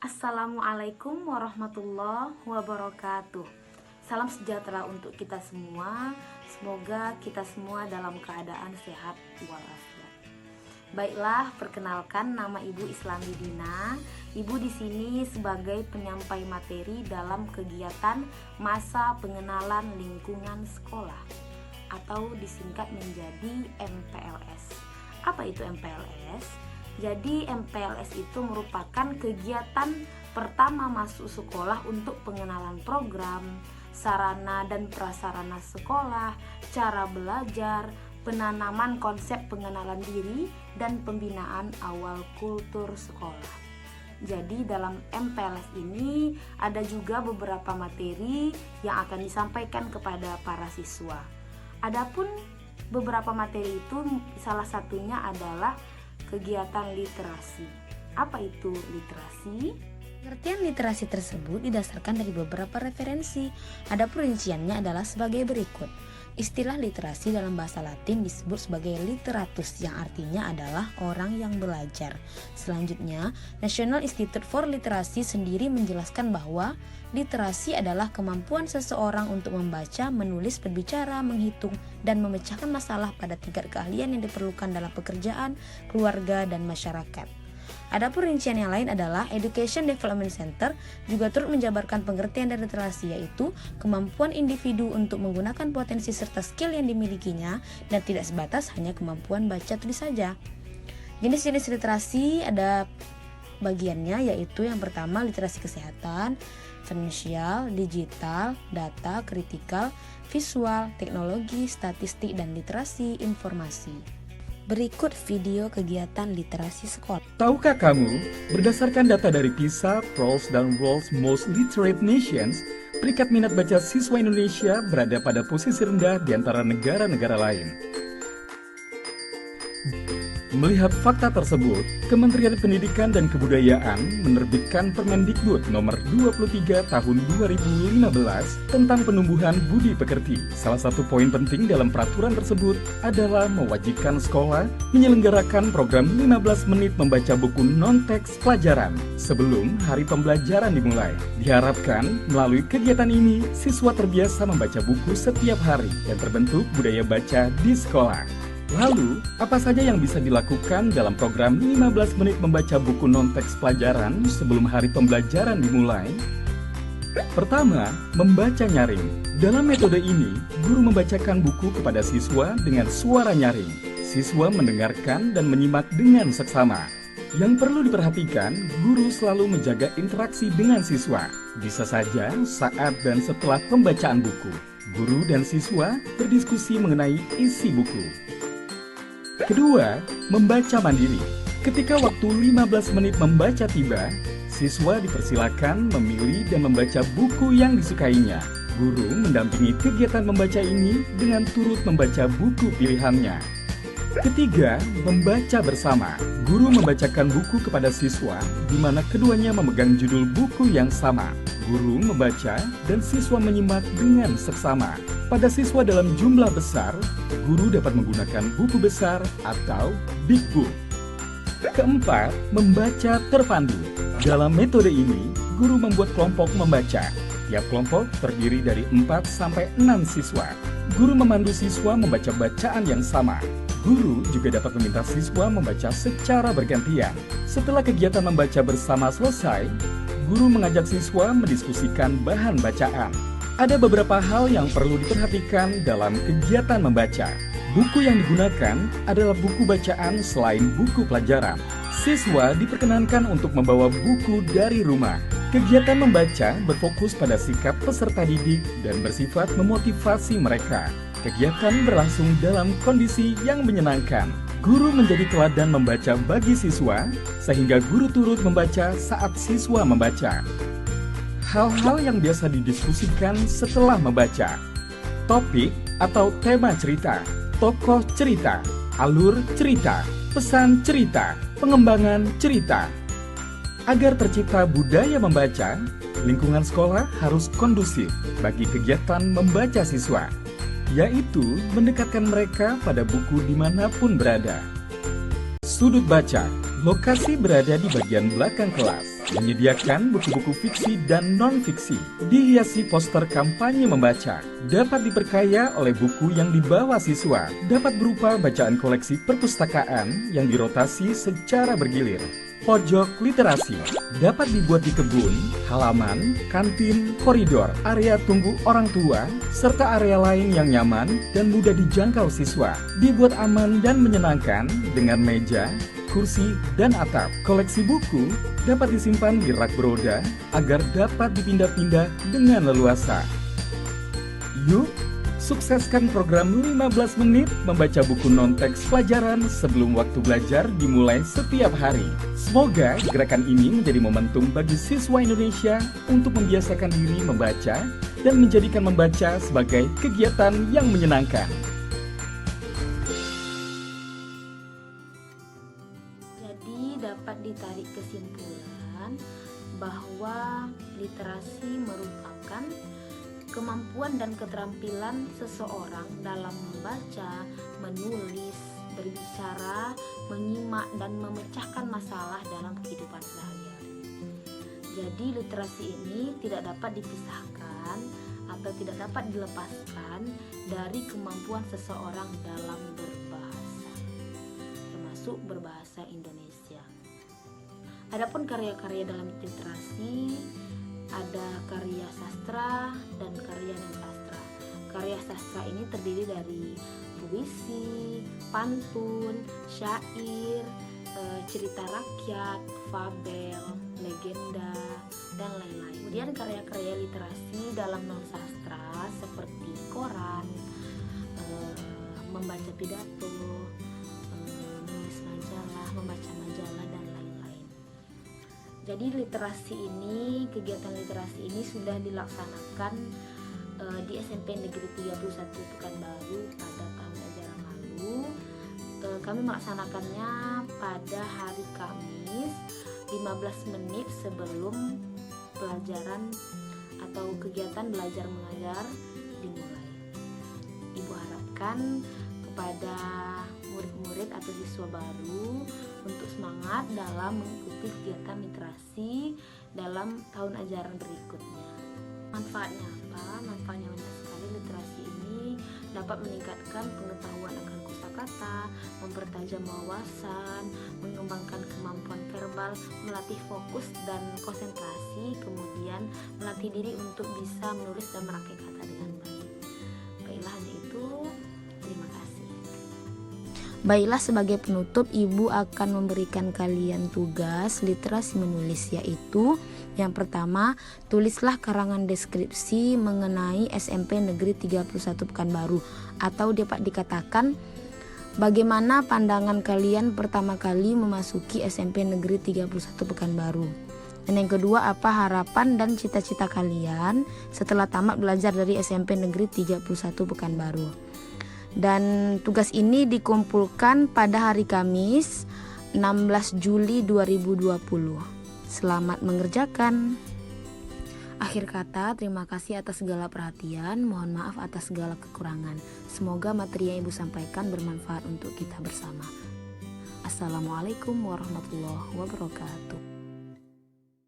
Assalamualaikum warahmatullahi wabarakatuh. Salam sejahtera untuk kita semua. Semoga kita semua dalam keadaan sehat walafiat. Baiklah, perkenalkan, nama Ibu Islami Dina. Ibu di sini sebagai penyampai materi dalam kegiatan masa pengenalan lingkungan sekolah atau disingkat menjadi MPLS. Apa itu MPLS? Jadi MPLS itu merupakan kegiatan pertama masuk sekolah untuk pengenalan program, sarana dan prasarana sekolah, cara belajar, penanaman konsep pengenalan diri, dan pembinaan awal kultur sekolah. Jadi dalam MPLS ini ada juga beberapa materi yang akan disampaikan kepada para siswa. Adapun beberapa materi itu salah satunya adalah kegiatan literasi. Apa itu literasi? Pengertian literasi tersebut didasarkan dari beberapa referensi. Adapun rinciannya adalah sebagai berikut. Istilah literasi dalam bahasa Latin disebut sebagai literatus, yang artinya adalah orang yang belajar. Selanjutnya, National Institute for Literacy sendiri menjelaskan bahwa literasi adalah kemampuan seseorang untuk membaca, menulis, berbicara, menghitung, dan memecahkan masalah pada tingkat keahlian yang diperlukan dalam pekerjaan, keluarga, dan masyarakat. Adapun rincian yang lain adalah Education Development Center juga turut menjabarkan pengertian dari literasi, yaitu kemampuan individu untuk menggunakan potensi serta skill yang dimilikinya dan tidak sebatas hanya kemampuan baca tulis saja. Jenis-jenis literasi ada bagiannya, yaitu yang pertama literasi kesehatan, finansial, digital, data, kritikal, visual, teknologi, statistik, dan literasi informasi. Berikut video kegiatan literasi sekolah. Tahukah kamu, berdasarkan data dari PISA, PIRLS, dan World's Most Literate Nations, peringkat minat baca siswa Indonesia berada pada posisi rendah di antara negara-negara lain. Melihat fakta tersebut, Kementerian Pendidikan dan Kebudayaan menerbitkan Permendikbud nomor 23 tahun 2015 tentang penumbuhan budi pekerti. Salah satu poin penting dalam peraturan tersebut adalah mewajibkan sekolah menyelenggarakan program 15 menit membaca buku non-teks pelajaran sebelum hari pembelajaran dimulai. Diharapkan melalui kegiatan ini, siswa terbiasa membaca buku setiap hari dan terbentuk budaya baca di sekolah. Lalu, apa saja yang bisa dilakukan dalam program 15 menit membaca buku non-teks pelajaran sebelum hari pembelajaran dimulai? Pertama, membaca nyaring. Dalam metode ini, guru membacakan buku kepada siswa dengan suara nyaring. Siswa mendengarkan dan menyimak dengan seksama. Yang perlu diperhatikan, guru selalu menjaga interaksi dengan siswa. Bisa saja saat dan setelah pembacaan buku, guru dan siswa berdiskusi mengenai isi buku. Kedua, membaca mandiri. Ketika waktu 15 menit membaca tiba, siswa dipersilakan memilih dan membaca buku yang disukainya. Guru mendampingi kegiatan membaca ini dengan turut membaca buku pilihannya. Ketiga, membaca bersama. Guru membacakan buku kepada siswa, di mana keduanya memegang judul buku yang sama. Guru membaca dan siswa menyimak dengan seksama. Pada siswa dalam jumlah besar, guru dapat menggunakan buku besar atau big book. Keempat, membaca terpandu. Dalam metode ini, guru membuat kelompok membaca. Tiap kelompok terdiri dari 4-6 siswa. Guru memandu siswa membaca bacaan yang sama. Guru juga dapat meminta siswa membaca secara bergantian. Setelah kegiatan membaca bersama selesai, guru mengajak siswa mendiskusikan bahan bacaan. Ada beberapa hal yang perlu diperhatikan dalam kegiatan membaca. Buku yang digunakan adalah buku bacaan selain buku pelajaran. Siswa diperkenankan untuk membawa buku dari rumah. Kegiatan membaca berfokus pada sikap peserta didik dan bersifat memotivasi mereka. Kegiatan berlangsung dalam kondisi yang menyenangkan. Guru menjadi teladan membaca bagi siswa, sehingga guru turut membaca saat siswa membaca. Hal-hal yang biasa didiskusikan setelah membaca. Topik atau tema cerita, tokoh cerita, alur cerita, pesan cerita, pengembangan cerita. Agar tercipta budaya membaca, lingkungan sekolah harus kondusif bagi kegiatan membaca siswa, yaitu mendekatkan mereka pada buku dimanapun berada. Sudut baca, lokasi berada di bagian belakang kelas. menyediakan buku-buku fiksi dan non-fiksi, dihiasi poster kampanye membaca, dapat diperkaya oleh buku yang dibawa siswa, dapat berupa bacaan koleksi perpustakaan yang dirotasi secara bergilir. Pojok literasi dapat dibuat di kebun, halaman, kantin, koridor, area tunggu orang tua, serta area lain yang nyaman dan mudah dijangkau siswa. Dibuat aman dan menyenangkan dengan meja, kursi, dan atap. Koleksi buku dapat disimpan di rak beroda agar dapat dipindah-pindah dengan leluasa. Yuk, sukseskan program 15 menit membaca buku non-teks pelajaran sebelum waktu belajar dimulai setiap hari. Semoga gerakan ini menjadi momentum bagi siswa Indonesia untuk membiasakan diri membaca dan menjadikan membaca sebagai kegiatan yang menyenangkan. Jadi dapat ditarik kesimpulan bahwa literasi merupakan kemampuan dan keterampilan seseorang dalam membaca, menulis, berbicara, menyimak, dan memecahkan masalah dalam kehidupan sehari-hari. Jadi literasi ini tidak dapat dipisahkan atau tidak dapat dilepaskan dari kemampuan seseorang dalam berbahasa, termasuk berbahasa Indonesia. Adapun karya-karya dalam literasi, ada karya sastra dan karya non-sastra. Karya sastra ini terdiri dari puisi, pantun, syair, cerita rakyat, fabel, legenda, dan lain-lain. Kemudian karya-karya literasi dalam non-sastra seperti koran, membaca pidato, menulis majalah, membaca majalah, dan lain-lain. Jadi kegiatan literasi ini sudah dilaksanakan di SMP Negeri 31 Pekanbaru pada tahun ajaran lalu. Kami melaksanakannya pada hari Kamis 15 menit sebelum pelajaran atau kegiatan belajar mengajar dimulai. Ibu harapkan kepada murid-murid atau siswa baru untuk semangat dalam mengikuti kegiatan literasi dalam tahun ajaran berikutnya. Manfaatnya apa? Manfaatnya banyak sekali. Literasi ini dapat meningkatkan pengetahuan akan kosakata, mempertajam wawasan, mengembangkan kemampuan verbal, melatih fokus dan konsentrasi, kemudian melatih diri untuk bisa menulis dan merangkai kata dengan baik. Baiklah, hanya itu. Terima kasih. Baiklah, sebagai penutup, Ibu akan memberikan kalian tugas literasi menulis, yaitu yang pertama, tulislah karangan deskripsi mengenai SMP Negeri 31 Pekanbaru, atau dapat dikatakan bagaimana pandangan kalian pertama kali memasuki SMP Negeri 31 Pekanbaru. Dan yang kedua, apa harapan dan cita-cita kalian setelah tamat belajar dari SMP Negeri 31 Pekanbaru. Dan tugas ini dikumpulkan pada hari Kamis 16 Juli 2020. Selamat mengerjakan. Akhir kata, terima kasih atas segala perhatian. Mohon maaf atas segala kekurangan. Semoga materi yang Ibu sampaikan bermanfaat untuk kita bersama. Assalamualaikum warahmatullahi wabarakatuh.